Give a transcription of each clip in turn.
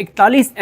41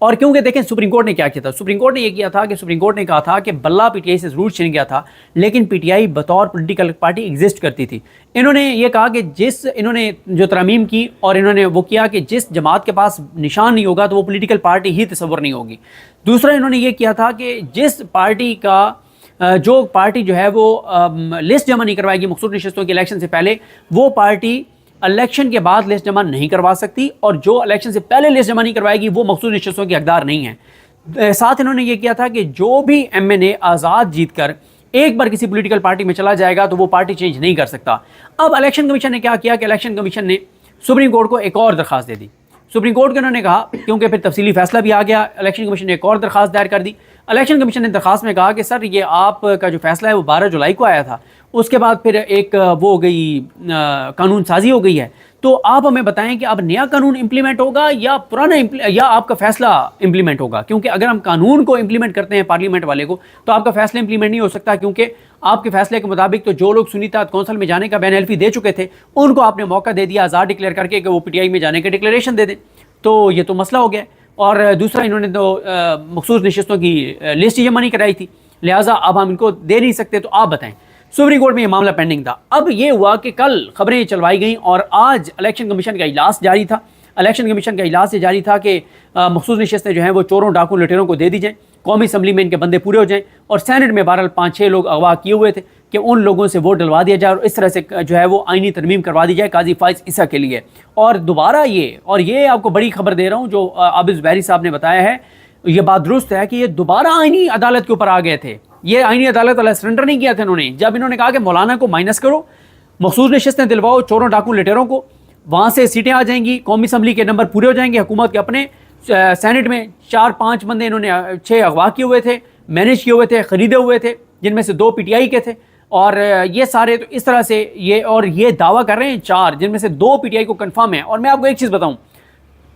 اور کیونکہ دیکھیں سپریم کورٹ نے کیا کیا تھا، سپریم کورٹ نے یہ کیا تھا کہ سپریم کورٹ نے کہا تھا کہ بلہ پی ٹی آئی سے ضرور چھن گیا تھا، لیکن پی ٹی آئی بطور پولیٹیکل پارٹی ایگزسٹ کرتی تھی۔ انہوں نے یہ کہا کہ انہوں نے جو ترامیم کی اور انہوں نے وہ کیا کہ جس جماعت کے پاس نشان نہیں ہوگا تو وہ پولیٹیکل پارٹی ہی تصور نہیں ہوگی۔ دوسرا انہوں نے یہ کیا تھا کہ جس پارٹی کا جو پارٹی جو ہے وہ لسٹ جمع نہیں کروائے گی مخصوص نشستوں کے الیکشن سے پہلے، وہ پارٹی الیکشن کے بعد لسٹ جمع نہیں کروا سکتی، اور جو الیکشن سے پہلے لسٹ جمع نہیں کروائے گی وہ مخصوص نشستوں کی حقدار نہیں ہے۔ ساتھ انہوں نے یہ کیا تھا کہ جو بھی ایم این اے آزاد جیت کر ایک بار کسی پولیٹیکل پارٹی میں چلا جائے گا تو وہ پارٹی چینج نہیں کر سکتا۔ اب الیکشن کمیشن نے کیا کیا کہ الیکشن کمیشن نے سپریم کورٹ کو ایک اور درخواست دے دی۔ سپریم کورٹ کے انہوں نے کہا، کیونکہ پھر تفصیلی فیصلہ بھی آ گیا، الیکشن کمیشن نے ایک اور درخواست دائر کر دی۔ الیکشن کمیشن نے درخواست میں کہا کہ سر یہ آپ کا جو فیصلہ ہے وہ 12 جولائی کو آیا تھا، اس کے بعد پھر ایک وہ ہو گئی قانون سازی ہو گئی ہے، تو آپ ہمیں بتائیں کہ اب نیا قانون امپلیمنٹ ہوگا یا پرانا یا آپ کا فیصلہ امپلیمنٹ ہوگا، کیونکہ اگر ہم قانون کو امپلیمنٹ کرتے ہیں پارلیمنٹ والے کو تو آپ کا فیصلہ امپلیمنٹ نہیں ہو سکتا، کیونکہ آپ کے فیصلے کے مطابق تو جو لوگ سنی اتحاد کونسل میں جانے کا بین الفی دے چکے تھے ان کو آپ نے موقع دے دیا آزاد ڈکلیئر کر کے کہ وہ پی ٹی آئی میں جانے کے ڈکلیریشن دے دیں، تو یہ تو مسئلہ ہو گیا۔ اور دوسرا انہوں نے تو مخصوص نشستوں کی لسٹ جمع نہیں کرائی تھی، لہٰذا اب ہم ان کو دے نہیں سکتے، تو آپ بتائیں۔ سپریم کورٹ میں یہ معاملہ پینڈنگ تھا۔ اب یہ ہوا کہ کل خبریں چلوائی گئیں اور آج الیکشن کمیشن کا اجلاس جاری تھا۔ الیکشن کمیشن کا اجلاس سے جاری تھا کہ مخصوص نشستیں جو ہیں وہ چوروں ڈاکوں لٹیروں کو دے دی جائیں، قومی اسمبلی میں ان کے بندے پورے ہو جائیں، اور سینٹ میں بہرحال 5-6 لوگ اغوا کیے ہوئے تھے کہ ان لوگوں سے ووٹ ڈلوا دیا جائے اور اس طرح سے جو ہے وہ آئینی ترمیم کروا دی جائے قاضی فائز عیسیٰ کے لیے۔ اور دوبارہ یہ آپ کو بڑی خبر دے رہا ہوں جو عابد زبیری صاحب نے بتایا ہے، یہ بات درست ہے کہ یہ دوبارہ آئینی عدالت کے اوپر آ گئے تھے۔ یہ آئینی عدالت والا سرنڈر نہیں کیا تھا انہوں نے، جب انہوں نے کہا کہ مولانا کو مائنس کرو، مخصوص نشستیں دلواؤ چوروں ڈاکوں لٹیروں کو، وہاں سے سیٹیں آ جائیں گی، قومی اسمبلی کے نمبر پورے ہو جائیں گے، حکومت کے اپنے سینٹ میں 4-5 بندے انہوں نے 6 اغوا کیے ہوئے تھے، مینیج کیے ہوئے تھے، خریدے ہوئے تھے، جن میں سے 2 پی ٹی آئی کے تھے، اور یہ سارے تو اس طرح سے یہ دعویٰ کر رہے ہیں 4، جن میں سے 2 پی ٹی آئی کو کنفرم ہے۔ اور میں آپ کو ایک چیز بتاؤں،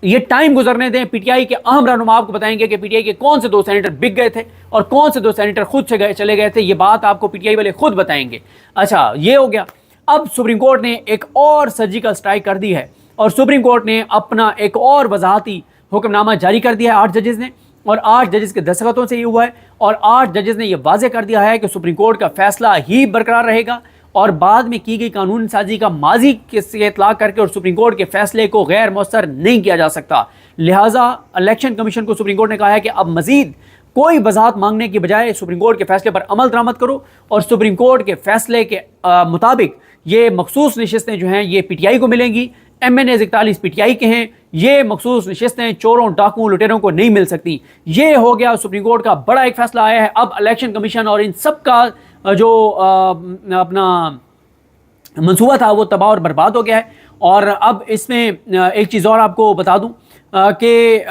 یہ ٹائم گزرنے دیں، پی ٹی آئی کے اہم رہنما آپ کو بتائیں گے کہ پی ٹی آئی کے کون سے 2 سینیٹر بک گئے تھے اور کون سے 2 سینیٹر خود سے چلے گئے تھے، یہ بات آپ کو پی ٹی آئی والے خود بتائیں گے۔ اچھا یہ ہو گیا۔ اب سپریم کورٹ نے ایک اور سرجیکل سٹرائک کر دی ہے، اور سپریم کورٹ نے اپنا ایک اور وضاحتی حکم نامہ جاری کر دیا ہے 8 ججز نے، اور 8 ججز کے دستخطوں سے یہ ہوا ہے، اور 8 ججز نے یہ واضح کر دیا ہے کہ سپریم کورٹ کا فیصلہ ہی برقرار رہے گا، اور بعد میں کی گئی قانون سازی کا ماضی سے اطلاق کر کے اور سپریم کورٹ کے فیصلے کو غیر مؤثر نہیں کیا جا سکتا۔ لہٰذا الیکشن کمیشن کو سپریم کورٹ نے کہا ہے کہ اب مزید کوئی وضاحت مانگنے کی بجائے سپریم کورٹ کے فیصلے پر عمل درآمد کرو، اور سپریم کورٹ کے فیصلے کے مطابق یہ مخصوص نشستیں جو ہیں یہ پی ٹی آئی کو ملیں گی، M N A 41 P T I کے ہیں، یہ مخصوص نشستیں چوروں ڈاکوں لٹیروں کو نہیں مل سکتی۔ یہ ہو گیا سپریم کورٹ کا بڑا ایک فیصلہ آیا ہے۔ اب الیکشن کمیشن اور ان سب کا جو اپنا منصوبہ تھا وہ تباہ اور برباد ہو گیا ہے۔ اور اب اس میں ایک چیز اور آپ کو بتا دوں کہ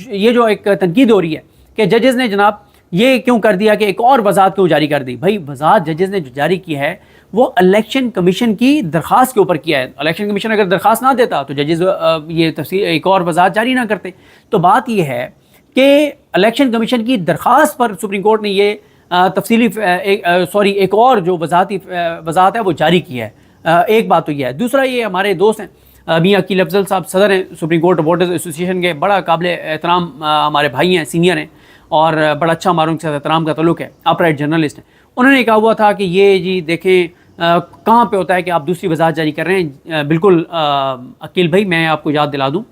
یہ جو ایک تنقید ہو رہی ہے کہ ججز نے جناب یہ کیوں کر دیا کہ ایک اور وضاحت کیوں جاری کر دی؟ بھائی وضاحت ججز نے جو جاری کی ہے وہ الیکشن کمیشن کی درخواست کے اوپر کیا ہے۔ الیکشن کمیشن اگر درخواست نہ دیتا تو ججز یہ تفصیل ایک اور وضاحت جاری نہ کرتے۔ تو بات یہ ہے کہ الیکشن کمیشن کی درخواست پر سپریم کورٹ نے یہ ایک اور جو وضاحت ہے وہ جاری کی ہے۔ ایک بات تو یہ ہے۔ دوسرا یہ ہمارے دوست ہیں میاں عقیل افضل صاحب، صدر ہیں سپریم کورٹ رپورٹرز ایسوسی ایشن کے، بڑا قابل احترام ہمارے بھائی ہیں، سینئر ہیں، اور بڑا اچھا ہماروں کے ساتھ احترام کا تعلق ہے، اپرائٹ جرنلسٹ ہیں۔ انہوں نے کہا ہوا تھا کہ یہ جی دیکھیں کہاں پہ ہوتا ہے کہ آپ دوسری وضاحت جاری کر رہے ہیں۔ بالکل عقیل بھائی، میں آپ کو یاد دلا دوں،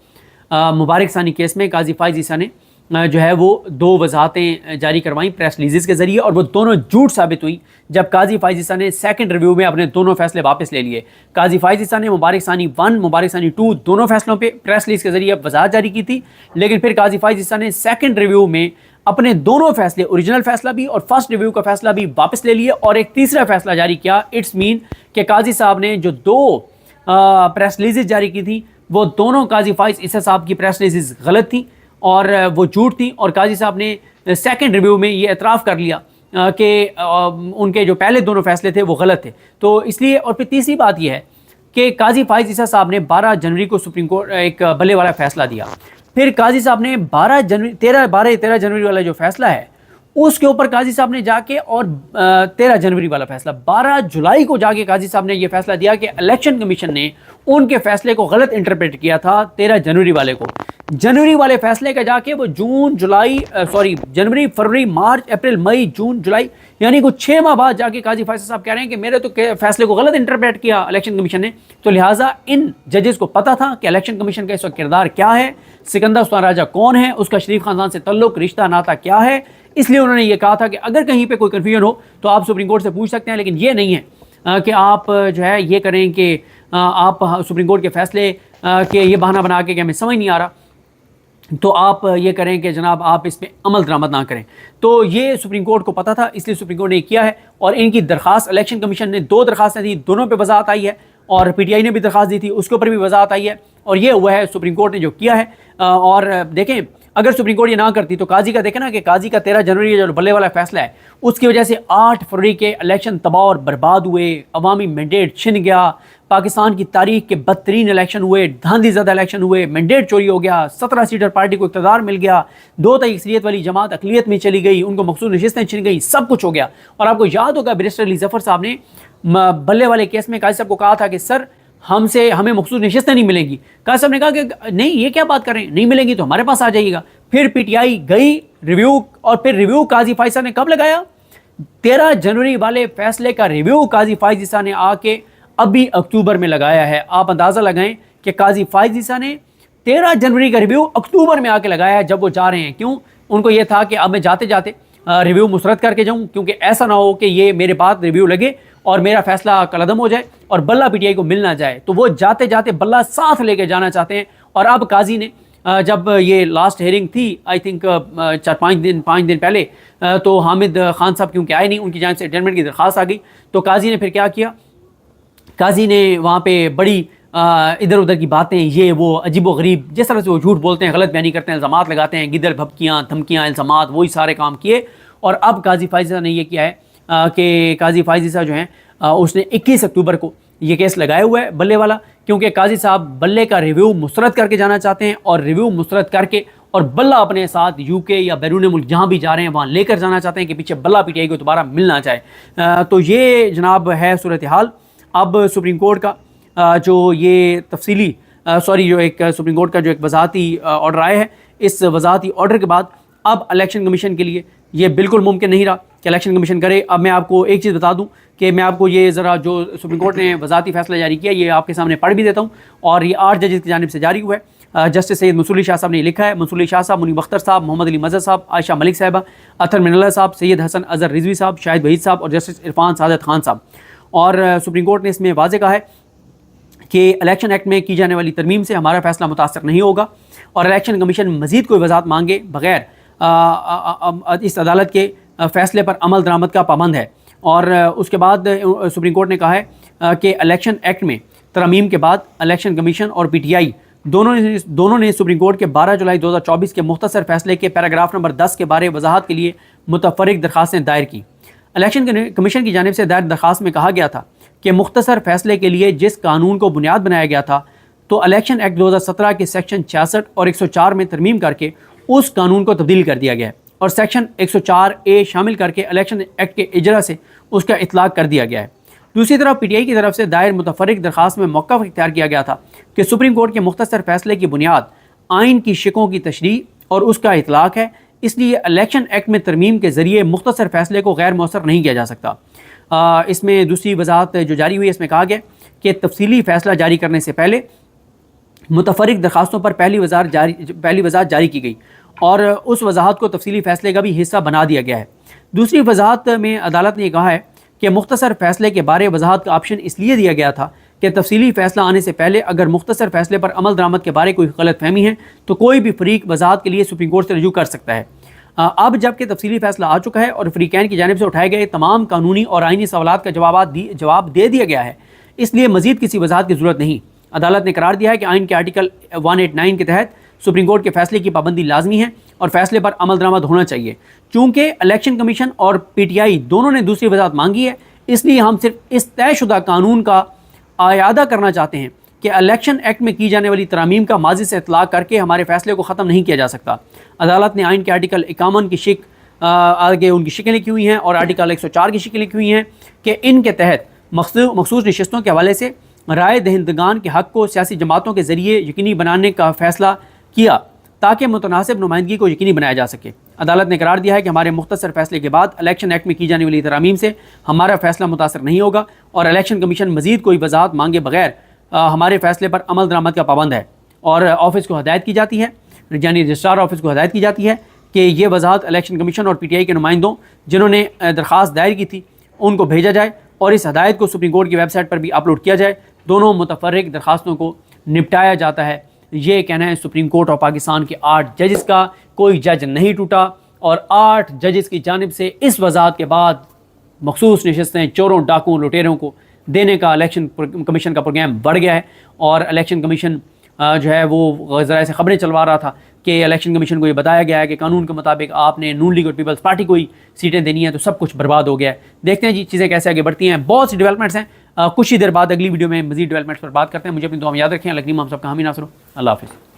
مبارک ثانی کیس میں قاضی فائز عیسیٰ نے جو ہے وہ 2 وضاحتیں جاری کروائیں پریس ریلیزز کے ذریعے، اور وہ دونوں جھوٹ ثابت ہوئیں جب قاضی فائز عیسیٰ نے سیکنڈ ریویو میں اپنے دونوں فیصلے واپس لے لیے۔ قاضی فائز عیسیٰ نے مبارک ثانی 1، مبارک ثانی 2 دونوں فیصلوں پہ پریس ریلیز کے ذریعے وضاحت جاری کی تھی، لیکن پھر قاضی فائز عیسیٰ نے سیکنڈ ریویو میں اپنے دونوں فیصلے، اوریجنل فیصلہ بھی اور فرسٹ ریویو کا فیصلہ بھی واپس لے لیے، اور ایک تیسرا فیصلہ جاری کیا۔ اٹس مین کہ قاضی صاحب نے جو 2 پریس ریلیزز جاری کی تھی وہ دونوں قاضی فائز عیسیٰ صاحب کی پریس ریلیزز غلط تھیں اور وہ جھوٹ تھیں، اور قاضی صاحب نے سیکنڈ ریویو میں یہ اعتراف کر لیا کہ ان کے جو پہلے دونوں فیصلے تھے وہ غلط تھے۔ تو اس لیے، اور پھر تیسری بات یہ ہے کہ قاضی فائز عیسیٰ صاحب نے 12 جنوری کو سپریم کورٹ ایک بلے والا فیصلہ دیا، پھر قاضی صاحب نے 13 جنوری والا جو فیصلہ ہے اس کے اوپر قاضی صاحب نے جا کے اور 13 جنوری والا فیصلہ 12 جولائی کو جا کے قاضی صاحب نے یہ فیصلہ دیا کہ الیکشن کمیشن نے ان کے فیصلے کو غلط انٹرپریٹ کیا تھا 13 جنوری والے کو. جنوری والے فیصلے کا جا کے وہ جنوری فروری مارچ اپریل مئی جون جولائی یعنی کچھ 6 ماہ بعد جا کے قاضی فیصل صاحب کہہ رہے ہیں کہ میرے تو فیصلے کو غلط انٹرپریٹ کیا الیکشن کمیشن نے. تو لہٰذا ان ججز کو پتہ تھا کہ الیکشن کمیشن کا اس وقت کردار کیا ہے, سکندر سلطان راجہ کون ہے, اس کا شریف خاندان سے تعلق رشتہ ناتا کیا ہے. اس لیے انہوں نے یہ کہا تھا کہ اگر کہیں پہ کوئی کنفیوژن ہو تو آپ سپریم کورٹ سے پوچھ سکتے ہیں, لیکن یہ نہیں ہے کہ آپ جو ہے یہ کریں کہ آپ سپریم کورٹ کے فیصلے کہ یہ بہانہ بنا کے کہ ہمیں سمجھ نہیں آ رہا تو آپ یہ کریں کہ جناب آپ اس پہ عمل درآمد نہ کریں. تو یہ سپریم کورٹ کو پتہ تھا, اس لیے سپریم کورٹ نے کیا ہے. اور ان کی درخواست الیکشن کمیشن نے 2 درخواستیں دی, دونوں پہ وضاحت آئی ہے, اور پی ٹی آئی نے بھی درخواست دی تھی اس کے اوپر بھی وضاحت آئی ہے. اور یہ ہوا ہے سپریم کورٹ نے جو کیا ہے. اور دیکھیں اگر سپریم کورٹ یہ نہ کرتی تو قاضی کا دیکھیں نا کہ قاضی کا 13 جنوری جو بلے والا فیصلہ ہے اس کی وجہ سے 8 فروری کے الیکشن تباہ اور برباد ہوئے, عوامی مینڈیٹ چھن گیا, پاکستان کی تاریخ کے بدترین الیکشن ہوئے, دھاندلی زدہ الیکشن ہوئے, مینڈیٹ چوری ہو گیا, 17 سیٹر پارٹی کو اقتدار مل گیا, 2 تک اکثریت والی جماعت اقلیت میں چلی گئی, ان کو مخصوص نشستیں چھن گئی, سب کچھ ہو گیا. اور آپ کو یاد ہوگا بیرسٹر علی ظفر صاحب نے بلے والے کیس میں قاضی صاحب کو کہا تھا کہ سر ہمیں مخصوص نشستیں نہیں ملیں گی. قاضی صاحب نے کہا کہ نہیں یہ کیا بات کر رہے ہیں, نہیں ملیں گی تو ہمارے پاس آ جائیے گا. پھر پی ٹی آئی گئی ریویو, اور پھر ریویو قاضی فائز صاحب نے کب لگایا, 13 جنوری والے فیصلے کا ریویو قاضی فائز عیسیٰ نے آ کے ابھی اکتوبر میں لگایا ہے. آپ اندازہ لگائیں کہ قاضی فائز عیسیٰ نے 13 جنوری کا ریویو اکتوبر میں آ کے لگایا ہے جب وہ جا رہے ہیں. کیوں؟ ان کو یہ تھا کہ اب میں جاتے جاتے ریویو مسترد کر کے جاؤں, کیونکہ ایسا نہ ہو کہ یہ میرے بعد ریویو لگے اور میرا فیصلہ کالعدم ہو جائے اور بلہ پی ٹی آئی کو مل نہ جائے. تو وہ جاتے جاتے بلہ ساتھ لے کے جانا چاہتے ہیں. اور اب قاضی نے جب یہ لاسٹ ہیئرنگ تھی آئی تھنک 5 دن پہلے, تو حامد خان صاحب کیونکہ آئے نہیں, ان کی جانب سے اٹینڈمنٹ کی درخواست آ گئی. تو قاضی نے پھر کیا کیا, قاضی نے وہاں پہ بڑی ادھر ادھر کی باتیں, یہ وہ عجیب و غریب جس طرح سے وہ جھوٹ بولتے ہیں, غلط بیانی کرتے ہیں, الزامات لگاتے ہیں, گدڑ بھبکیاں دھمکیاں الزامات, وہی سارے کام کیے. اور اب قاضی فائز عیسیٰ نے یہ کیا ہے کہ قاضی فائز عیسیٰ جو ہیں اس نے 21 اکتوبر کو یہ کیس لگایا ہوا ہے بلے والا, کیونکہ قاضی صاحب بلے کا ریویو مسترد کر کے جانا چاہتے ہیں, اور ریویو مسترد کر کے اور بلہ اپنے ساتھ یو کے یا بیرون ملک جہاں بھی جا رہے ہیں وہاں لے کر جانا چاہتے ہیں کہ پیچھے بلہ پی ٹی آئی کو دوبارہ مل نہ جائے. تو یہ جناب ہے صورتحال. اب سپریم کورٹ کا جو یہ تفصیلی جو ایک سپریم کورٹ کا جو ایک وضاحتی آرڈر آیا ہے, اس وضاحتی آرڈر کے بعد اب الیکشن کمیشن کے لیے یہ بالکل ممکن نہیں رہا کہ الیکشن کمیشن کرے. اب میں آپ کو ایک چیز بتا دوں کہ میں آپ کو یہ ذرا جو سپریم کورٹ نے وضاحتی فیصلہ جاری کیا یہ آپ کے سامنے پڑھ بھی دیتا ہوں, اور یہ 8 ججز کی جانب سے جاری ہوا ہے. جسٹس سید منصور علی شاہ صاحب نے لکھا ہے, منصور علی شاہ صاحب, منیب اختر صاحب, محمد علی مظہر صاحب, عائشہ ملک صاحبہ, اطہر من اللہ صاحب, سید حسن اظہر رضوی صاحب, شاہد وحید صاحب اور جسٹس عرفان سعادت خان صاحب. اور سپریم کورٹ نے اس میں واضح کہا ہے کہ الیکشن ایکٹ میں کی جانے والی ترمیم سے ہمارا فیصلہ متاثر نہیں ہوگا, اور الیکشن کمیشن مزید کوئی وضاحت مانگے بغیر اس عدالت کے فیصلے پر عمل درآمد کا پابند ہے. اور اس کے بعد سپریم کورٹ نے کہا ہے کہ الیکشن ایکٹ میں ترمیم کے بعد الیکشن کمیشن اور پی ٹی آئی دونوں نے سپریم کورٹ کے 12 جولائی 2024 کے مختصر فیصلے کے پیراگراف نمبر 10 کے بارے وضاحت کے لیے متفرق درخواستیں دائر کی. الیکشن کمیشن کی جانب سے دائر درخواست میں کہا گیا تھا کہ مختصر فیصلے کے لیے جس قانون کو بنیاد بنایا گیا تھا تو الیکشن ایکٹ 2017 کے سیکشن 66 اور 104 میں ترمیم کر کے اس قانون کو تبدیل کر دیا گیا ہے, اور سیکشن 104A شامل کر کے الیکشن ایکٹ کے اجرا سے اس کا اطلاق کر دیا گیا ہے. دوسری طرف پی ٹی آئی کی طرف سے دائر متفرق درخواست میں موقف اختیار کیا گیا تھا کہ سپریم کورٹ کے مختصر فیصلے کی بنیاد آئین کی شقوں کی تشریح اور اس کا اطلاق ہے, اس لیے الیکشن ایکٹ میں ترمیم کے ذریعے مختصر فیصلے کو غیر مؤثر نہیں کیا جا سکتا. اس میں دوسری وضاحت جو جاری ہوئی اس میں کہا گیا کہ تفصیلی فیصلہ جاری کرنے سے پہلے متفرق درخواستوں پر پہلی وضاحت جاری کی گئی اور اس وضاحت کو تفصیلی فیصلے کا بھی حصہ بنا دیا گیا ہے. دوسری وضاحت میں عدالت نے یہ کہا ہے کہ مختصر فیصلے کے بارے وضاحت کا آپشن اس لیے دیا گیا تھا کہ تفصیلی فیصلہ آنے سے پہلے اگر مختصر فیصلے پر عمل درآمد کے بارے کوئی غلط فہمی ہے تو کوئی بھی فریق وضاحت کے لیے سپریم کورٹ سے رجوع کر سکتا ہے. اب جب کہ تفصیلی فیصلہ آ چکا ہے اور فریقین کی جانب سے اٹھائے گئے تمام قانونی اور آئینی سوالات کا جواب دے دیا گیا ہے, اس لیے مزید کسی وضاحت کی ضرورت نہیں. عدالت نے قرار دیا ہے کہ آئین کے آرٹیکل 189 کے تحت سپریم کورٹ کے فیصلے کی پابندی لازمی ہے اور فیصلے پر عمل درآمد ہونا چاہیے. چونکہ الیکشن کمیشن اور پی ٹی آئی دونوں نے دوسری وضاحت مانگی ہے, اس لیے ہم صرف اس طے شدہ قانون کا اعادہ کرنا چاہتے ہیں کہ الیکشن ایکٹ میں کی جانے والی ترامیم کا ماضی سے اطلاق کر کے ہمارے فیصلے کو ختم نہیں کیا جا سکتا. عدالت نے آئین کے آرٹیکل 51 کی شق آگے ان کی شکلیں لکھی ہوئی ہیں اور آرٹیکل 104 کی شکلیں لکھی ہوئی ہیں کہ ان کے تحت مخصوص نشستوں کے حوالے سے رائے دہندگان کے حق کو سیاسی جماعتوں کے ذریعے یقینی بنانے کا فیصلہ کیا تاکہ متناسب نمائندگی کو یقینی بنایا جا سکے۔ عدالت نے قرار دیا ہے کہ ہمارے مختصر فیصلے کے بعد الیکشن ایکٹ میں کی جانے والی ترامیم سے ہمارا فیصلہ متاثر نہیں ہوگا اور الیکشن کمیشن مزید کوئی وضاحت مانگے بغیر ہمارے فیصلے پر عمل درآمد کا پابند ہے، اور آفس کو ہدایت کی جاتی ہے، یعنی رجسٹرار آفس کو ہدایت کی جاتی ہے کہ یہ وضاحت الیکشن کمیشن اور پی ٹی آئی کے نمائندوں جنہوں نے درخواست دائر کی تھی ان کو بھیجا جائے اور اس ہدایت کو سپریم کورٹ کی ویب سائٹ پر بھی اپلوڈ کیا جائے۔ دونوں متفرق درخواستوں کو نپٹایا جاتا ہے۔ یہ کہنا ہے سپریم کورٹ آف پاکستان کے 8 ججز کا، کوئی جج نہیں ٹوٹا، اور 8 ججز کی جانب سے اس وضاحت کے بعد مخصوص نشستیں چوروں ڈاکوں لٹیروں کو دینے کا الیکشن کمیشن کا پروگرام بڑھ گیا ہے، اور الیکشن کمیشن جو ہے وہ ذرائع سے خبریں چلوا رہا تھا کہ الیکشن کمیشن کو یہ بتایا گیا ہے کہ قانون کے مطابق آپ نے نون لیگ اور پیپلز پارٹی کو ہی سیٹیں دینی ہیں، تو سب کچھ برباد ہو گیا ہے۔ دیکھتے ہیں جی چیزیں کیسے آگے بڑھتی ہیں۔ بہت سی ڈیولپمنٹس ہیں، کچھ ہی دیر بعد اگلی ویڈیو میں مزید ڈیولپمنٹس پر بات کرتے ہیں۔ مجھے اپنی دعا میں یاد رکھیں۔ اللہ کریم ہم سب کا حامی ناصر ہو۔ اللہ حافظ۔